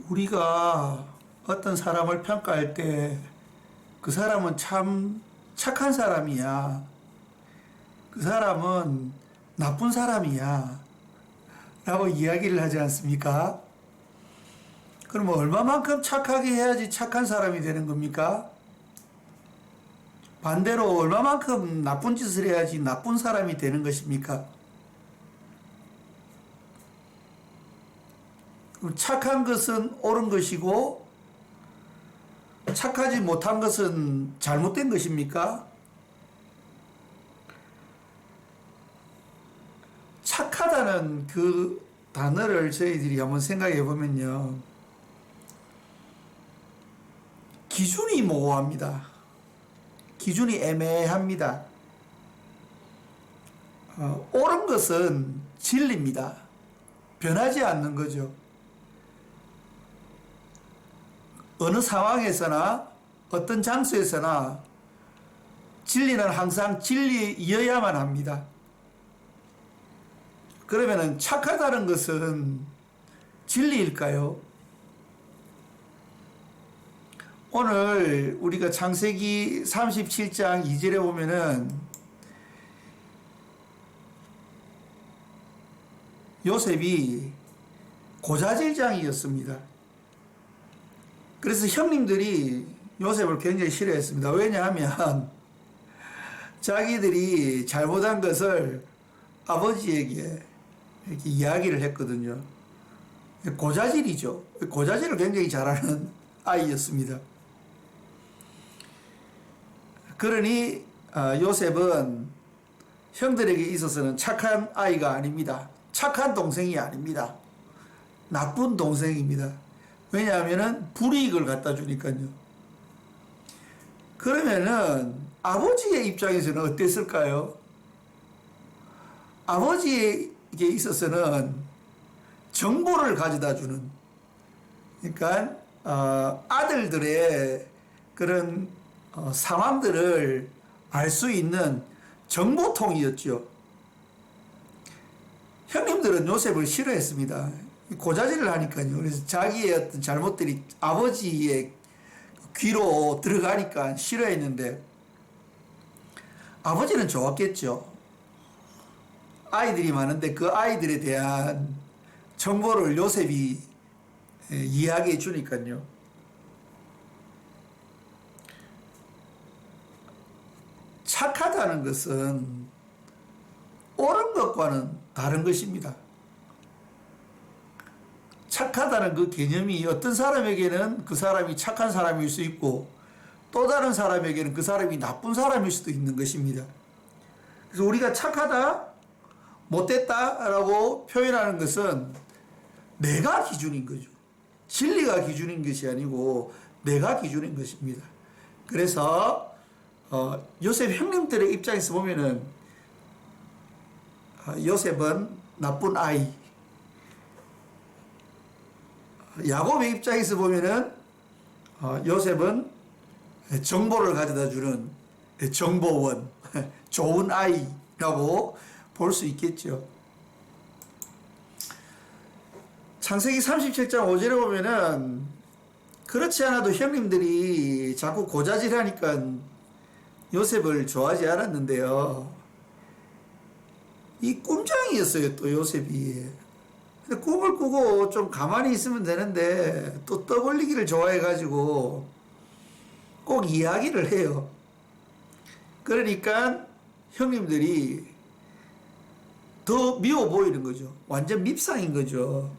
우리가 어떤 사람을 평가할 때 그 사람은 참 착한 사람이야, 그 사람은 나쁜 사람이야 라고 이야기를 하지 않습니까? 그럼 얼마만큼 착하게 해야지 착한 사람이 되는 겁니까? 반대로 얼마만큼 나쁜 짓을 해야지 나쁜 사람이 되는 것입니까? 착한 것은 옳은 것이고 착하지 못한 것은 잘못된 것입니까? 착하다는 그 단어를 저희들이 한번 생각해 보면요, 기준이 모호합니다. 기준이 애매합니다. 옳은 것은 진리입니다. 변하지 않는 거죠. 어느 상황에서나 어떤 장소에서나 진리는 항상 진리이어야만 합니다. 그러면은 착하다는 것은 진리일까요? 오늘 우리가 창세기 37장 2절에 보면은 요셉이 고자질장이었습니다. 그래서 형님들이 요셉을 굉장히 싫어했습니다. 왜냐하면 자기들이 잘못한 것을 아버지에게 이렇게 이야기를 했거든요. 고자질이죠. 고자질을 굉장히 잘하는 아이였습니다. 그러니 요셉은 형들에게 있어서는 착한 아이가 아닙니다. 착한 동생이 아닙니다. 나쁜 동생입니다. 왜냐하면 불이익을 갖다 주니까요. 그러면은 아버지의 입장에서는 어땠을까요? 아버지에게 있어서는 정보를 가져다 주는, 그러니까 아들들의 그런 상황들을 알 수 있는 정보통이었죠. 형님들은 요셉을 싫어했습니다. 고자질을 하니까요. 그래서 자기의 어떤 잘못들이 아버지의 귀로 들어가니까 싫어했는데, 아버지는 좋았겠죠. 아이들이 많은데 그 아이들에 대한 정보를 요셉이 이야기해 주니까요. 착하다는 것은 옳은 것과는 다른 것입니다. 착하다는 그 개념이 어떤 사람에게는 그 사람이 착한 사람일 수 있고 또 다른 사람에게는 그 사람이 나쁜 사람일 수도 있는 것입니다. 그래서 우리가 착하다, 못됐다 라고 표현하는 것은 내가 기준인 거죠. 진리가 기준인 것이 아니고 내가 기준인 것입니다. 그래서 요셉 형님들의 입장에서 보면은 요셉은 나쁜 아이, 야곱의 입장에서 보면은 요셉은 정보를 가져다 주는 정보원, 좋은 아이라고 볼 수 있겠죠. 창세기 37장 5절에 보면은 그렇지 않아도 형님들이 자꾸 고자질하니까 요셉을 좋아하지 않았는데요. 이 꿈장이었어요, 또 요셉이. 근데 꿈을 꾸고 좀 가만히 있으면 되는데 또 떠벌리기를 좋아해가지고 꼭 이야기를 해요. 그러니까 형님들이 더 미워 보이는 거죠. 완전 밉상인 거죠.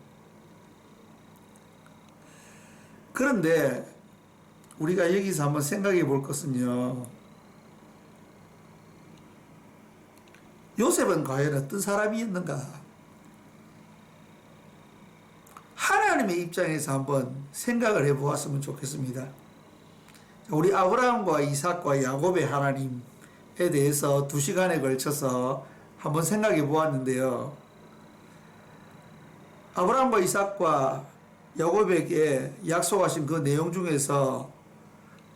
그런데 우리가 여기서 한번 생각해 볼 것은요, 요셉은 과연 어떤 사람이었는가? 하나님의 입장에서 한번 생각을 해 보았으면 좋겠습니다. 우리 아브라함과 이삭과 야곱의 하나님에 대해서 2시간에 걸쳐서 한번 생각해 보았는데요. 아브라함과 이삭과 야곱에게 약속하신 그 내용 중에서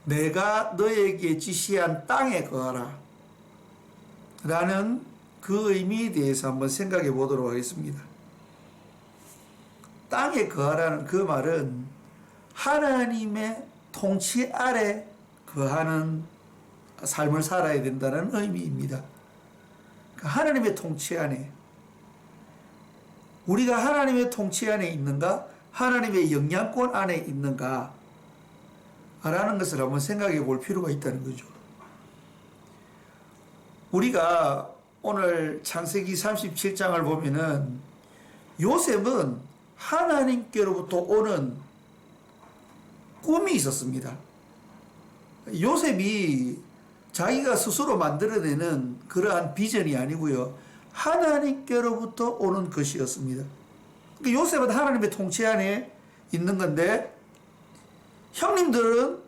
내가 너에게 지시한 땅에 거하라 라는 그 의미에 대해서 한번 생각해 보도록 하겠습니다. 땅에 거하라는 그 말은 하나님의 통치 아래 거하는 삶을 살아야 된다는 의미입니다. 하나님의 통치 안에, 우리가 하나님의 통치 안에 있는가, 하나님의 영향권 안에 있는가 라는 것을 한번 생각해 볼 필요가 있다는 거죠. 우리가 오늘 창세기 37장을 보면은 요셉은 하나님께로부터 오는 꿈이 있었습니다. 요셉이 자기가 스스로 만들어내는 그러한 비전이 아니고요, 하나님께로부터 오는 것이었습니다. 그러니까 요셉은 하나님의 통치 안에 있는 건데 형님들은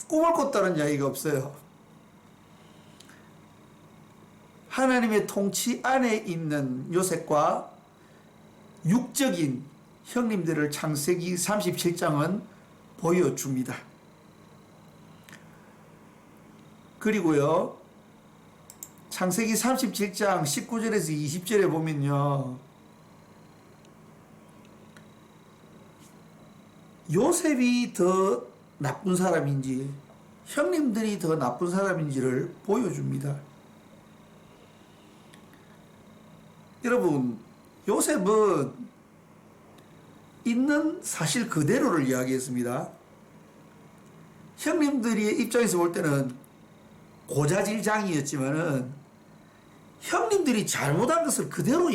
꿈을 꿨다는 이야기가 없어요. 하나님의 통치 안에 있는 요셉과 육적인 형님들을 창세기 37장은 보여줍니다. 그리고요, 창세기 37장 19절에서 20절에 보면요, 요셉이 더 나쁜 사람인지 형님들이 더 나쁜 사람인지를 보여줍니다. 여러분, 요셉은 있는 사실 그대로를 이야기했습니다. 형님들의 입장에서 볼 때는 고자질장이었지만은 형님들이 잘못한 것을 그대로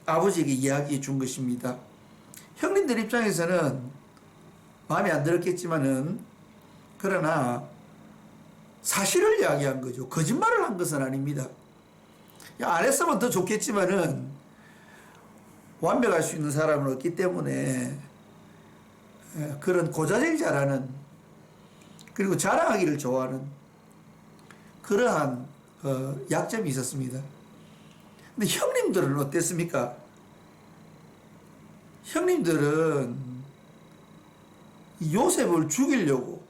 아버지에게 이야기해 준 것입니다. 형님들 입장에서는 마음에 안 들었겠지만은 그러나 사실을 이야기한 거죠. 거짓말을 한 것은 아닙니다. 안 했으면 더 좋겠지만은 완벽할 수 있는 사람은 없기 때문에 그런 고자질 잘하는, 그리고 자랑하기를 좋아하는 그러한 약점이 있었습니다. 근데 형님들은 어땠습니까? 형님들은 요셉을 죽이려고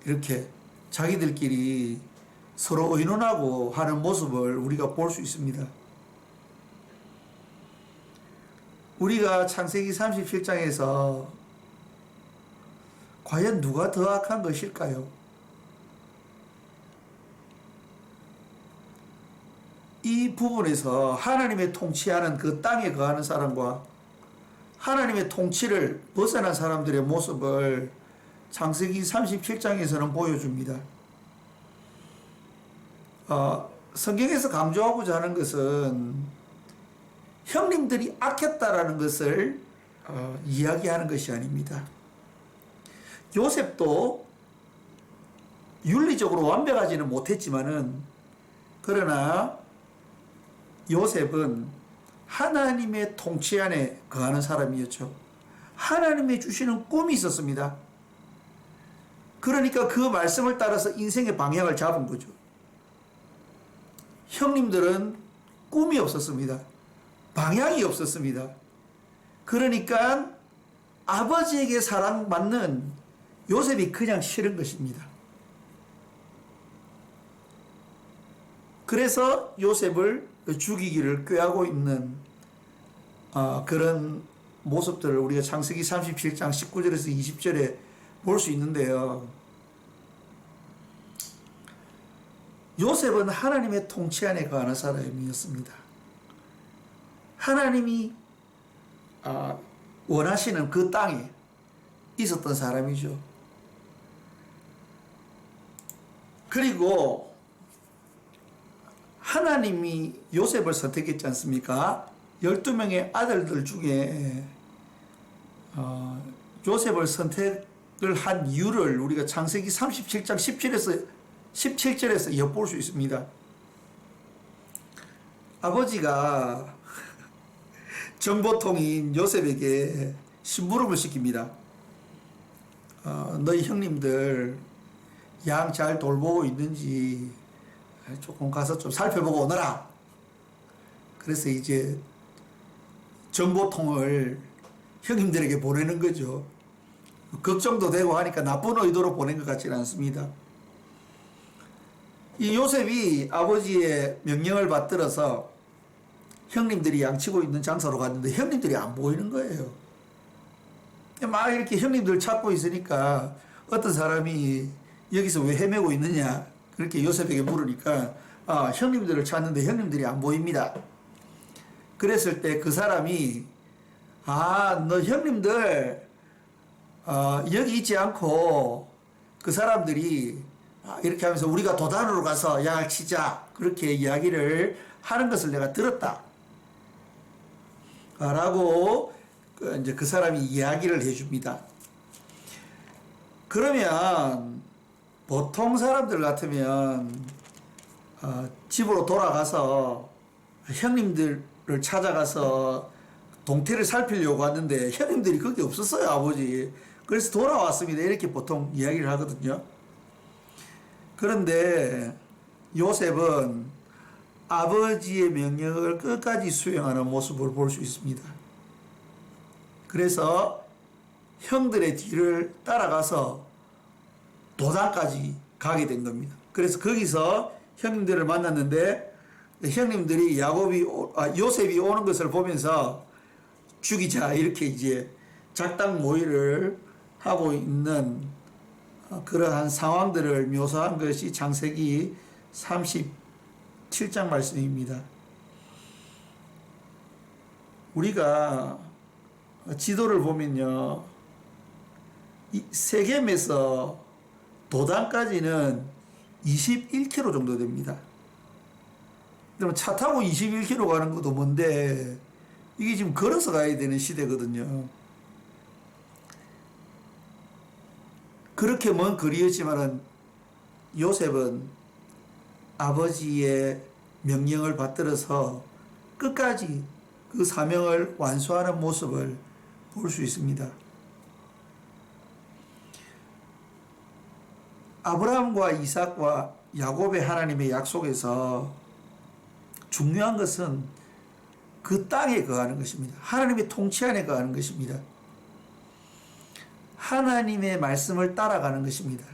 이렇게 자기들끼리 서로 의논하고 하는 모습을 우리가 볼 수 있습니다. 우리가 창세기 37장에서 과연 누가 더 악한 것일까요? 이 부분에서 하나님의 통치하는 그 땅에 거하는 사람과 하나님의 통치를 벗어난 사람들의 모습을 창세기 37장에서는 보여줍니다. 성경에서 강조하고자 하는 것은 형님들이 악했다라는 것을 이야기하는 것이 아닙니다. 요셉도 윤리적으로 완벽하지는 못했지만은, 그러나 요셉은 하나님의 통치 안에 거하는 사람이었죠. 하나님이 주시는 꿈이 있었습니다. 그러니까 그 말씀을 따라서 인생의 방향을 잡은 거죠. 형님들은 꿈이 없었습니다. 방향이 없었습니다. 그러니까 아버지에게 사랑받는 요셉이 그냥 싫은 것입니다. 그래서 요셉을 죽이기를 꾀하고 있는 그런 모습들을 우리가 창세기 37장 19절에서 20절에 볼 수 있는데요. 요셉은 하나님의 통치 안에 거하는 사람이었습니다. 하나님이 원하시는 그 땅에 있었던 사람이죠. 그리고 하나님이 요셉을 선택했지 않습니까? 12명의 아들들 중에 요셉을 선택을 한 이유를 우리가 창세기 37장 17절에서 엿볼 수 있습니다. 아버지가 정보통인 요셉에게 심부름을 시킵니다. 너희 형님들 양 잘 돌보고 있는지 조금 가서 좀 살펴보고 오너라. 그래서 이제 정보통을 형님들에게 보내는 거죠. 걱정도 되고 하니까 나쁜 의도로 보낸 것 같지는 않습니다. 이 요셉이 아버지의 명령을 받들어서 형님들이 양치고 있는 장소로 갔는데 형님들이 안 보이는 거예요. 막 이렇게 형님들 찾고 있으니까 어떤 사람이 여기서 왜 헤매고 있느냐 그렇게 요셉에게 물으니까 형님들을 찾는데 형님들이 안 보입니다. 그랬을 때 그 사람이 너 형님들 여기 있지 않고 그 사람들이 이렇게 하면서 우리가 도단으로 가서 양을 치자 그렇게 이야기를 하는 것을 내가 들었다 라고 이제 그 사람이 이야기를 해줍니다. 그러면 보통 사람들 같으면 집으로 돌아가서 형님들을 찾아가서 동태를 살피려고 하는데 형님들이 거기 없었어요, 아버지. 그래서 돌아왔습니다. 이렇게 보통 이야기를 하거든요. 그런데 요셉은 아버지의 명령을 끝까지 수행하는 모습을 볼 수 있습니다. 그래서 형들의 뒤를 따라가서 도단까지 가게 된 겁니다. 그래서 거기서 형님들을 만났는데 형님들이 요셉이 오는 것을 보면서 죽이자 이렇게 이제 작당 모의를 하고 있는 그러한 상황들을 묘사한 것이 창세기 37장 말씀입니다. 우리가 지도를 보면요, 세겜에서 도단까지는 21km 정도 됩니다. 그러면 차 타고 21km 가는 것도 뭔데 이게 지금 걸어서 가야 되는 시대거든요. 그렇게 먼 거리였지만은 요셉은 아버지의 명령을 받들어서 끝까지 그 사명을 완수하는 모습을 볼 수 있습니다. 아브라함과 이삭과 야곱의 하나님의 약속에서 중요한 것은 그 땅에 거하는 것입니다. 하나님의 통치 안에 거하는 것입니다. 하나님의 말씀을 따라가는 것입니다.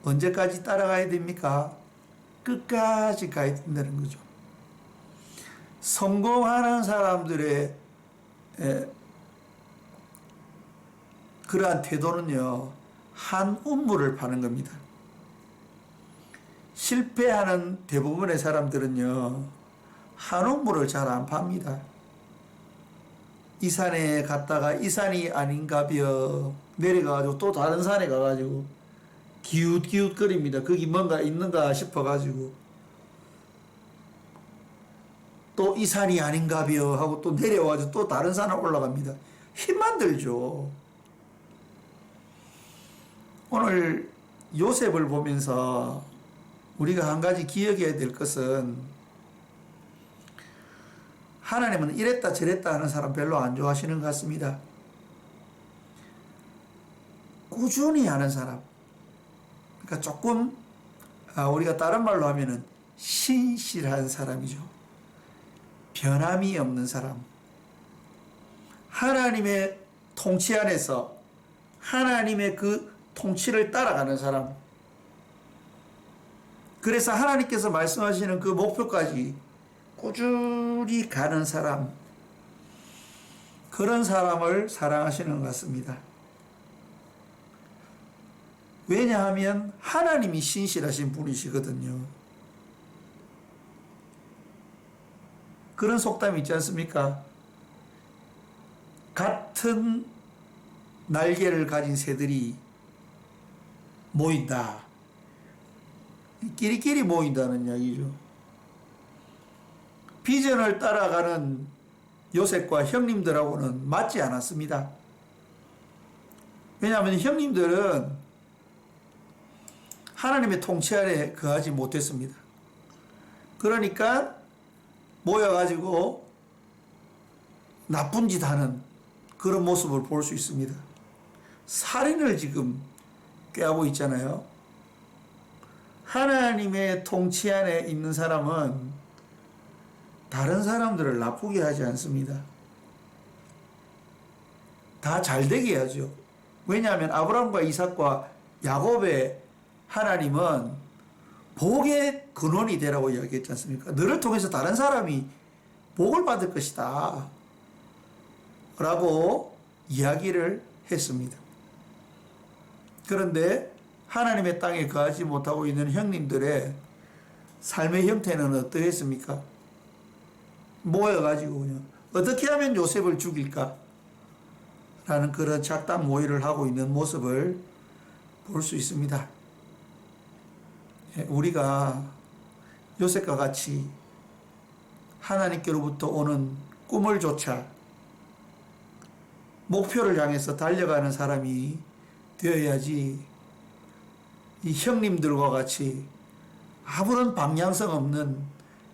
언제까지 따라가야 됩니까? 끝까지 가야 된다는 거죠. 성공하는 사람들의 그러한 태도는요, 한 우물을 파는 겁니다. 실패하는 대부분의 사람들은요, 한 우물을 잘 안 팝니다. 이 산에 갔다가 이 산이 아닌가벼 내려가가지고 또 다른 산에 가가지고 기웃기웃거립니다. 거기 뭔가 있는가 싶어가지고 또 이 산이 아닌가벼 하고 또 내려와가지고 또 다른 산에 올라갑니다. 힘만 들죠. 오늘 요셉을 보면서 우리가 한 가지 기억해야 될 것은 하나님은 이랬다 저랬다 하는 사람 별로 안 좋아하시는 것 같습니다. 꾸준히 하는 사람. 그러니까 조금 우리가 다른 말로 하면은 신실한 사람이죠. 변함이 없는 사람. 하나님의 통치 안에서 하나님의 그 통치를 따라가는 사람. 그래서 하나님께서 말씀하시는 그 목표까지 꾸준히 가는 사람, 그런 사람을 사랑하시는 것 같습니다. 왜냐하면 하나님이 신실하신 분이시거든요. 그런 속담이 있지 않습니까? 같은 날개를 가진 새들이 모인다. 끼리끼리 모인다는 이야기죠. 비전을 따라가는 요셉과 형님들하고는 맞지 않았습니다. 왜냐하면 형님들은 하나님의 통치 아래 거하지 못했습니다. 그러니까 모여가지고 나쁜 짓 하는 그런 모습을 볼 수 있습니다. 살인을 지금 꾀하고 있잖아요. 하나님의 통치 안에 있는 사람은 다른 사람들을 나쁘게 하지 않습니다. 다 잘되게 하죠. 왜냐하면 아브라함과 이삭과 야곱의 하나님은 복의 근원이 되라고 이야기했지 않습니까? 너를 통해서 다른 사람이 복을 받을 것이다 라고 이야기를 했습니다. 그런데 하나님의 땅에 거하지 못하고 있는 형님들의 삶의 형태는 어떠했습니까? 모여가지고 그냥 어떻게 하면 요셉을 죽일까? 라는 그런 작당 모의를 하고 있는 모습을 볼 수 있습니다. 우리가 요셉과 같이 하나님께로부터 오는 꿈을 쫓아 목표를 향해서 달려가는 사람이 되어야지 이 형님들과 같이 아무런 방향성 없는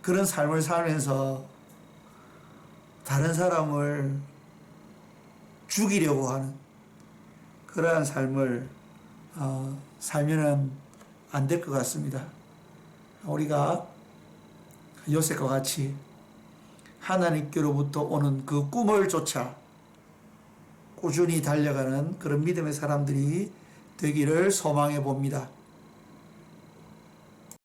그런 삶을 살면서 다른 사람을 죽이려고 하는 그러한 삶을 살면은 안 될 것 같습니다. 우리가 요셉과 같이 하나님께로부터 오는 그 꿈을 쫓아 꾸준히 달려가는 그런 믿음의 사람들이 되기를 소망해 봅니다.